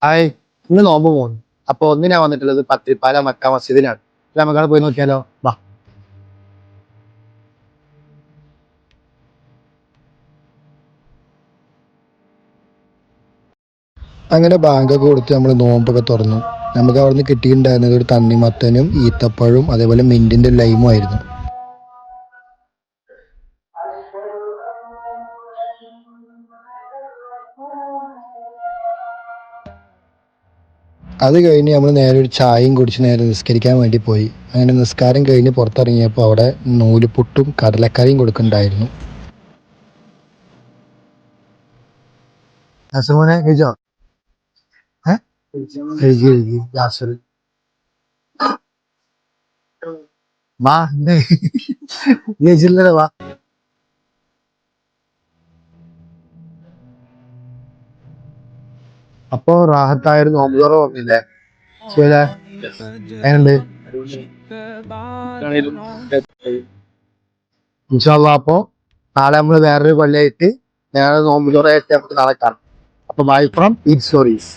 Hi, ഇന്ന് നോമ്പ് പോകുന്നു. അപ്പൊ ഒന്നിനാ വന്നിട്ടുള്ളത് പത്തിരിപ്പാല മക്ക മസ്ജിദിനാണ്. നമുക്കവിടെ പോയി നോക്കിയാലോ? വാ. അങ്ങനെ ബാങ്കൊക്കെ കൊടുത്ത് നമ്മൾ നോമ്പൊക്കെ തുറന്നു. നമുക്ക് അവിടുന്ന് കിട്ടിയിട്ടുണ്ടായിരുന്നത് ഒരു തണ്ണിമത്തനും ഈത്തപ്പഴവും അതേപോലെ മിന്റിന്റെ ലൈമും ആയിരുന്നു. അത് കഴിഞ്ഞ് നമ്മൾ നേരെ ഒരു ചായയും കുടിച്ച് നേരെ നിസ്കരിക്കാൻ വേണ്ടി പോയി. അങ്ങനെ നിസ്കാരം കഴിഞ്ഞ് പുറത്തിറങ്ങിയപ്പോൾ അവിടെ നൂലുപുട്ടും കടലക്കറിയും കൊടുക്കുന്നുണ്ടായിരുന്നു. നസുമോനെ കഴിച്ചോ? കഴിച്ച് യാസർ. വാ, എന്തേ കഴിച്ചില്ലല്ലോ? വാ. അപ്പൊ റാഹത്തായൊരു നോമ്പ് തുറ ഓർമ്മയില്ലേ? ശരിയല്ലേ? എങ്ങനുണ്ട്? ഇൻഷാല്ലാ. അപ്പൊ നാളെ നമ്മള് വേറൊരു പള്ളിയായിട്ട് നേരെ നോമ്പ് തുറയായിട്ട് നമുക്ക് നാളെ കാണാം. അപ്പൊ ബൈ ഫ്രം ഈറ്റ് സ്റ്റോറീസ്.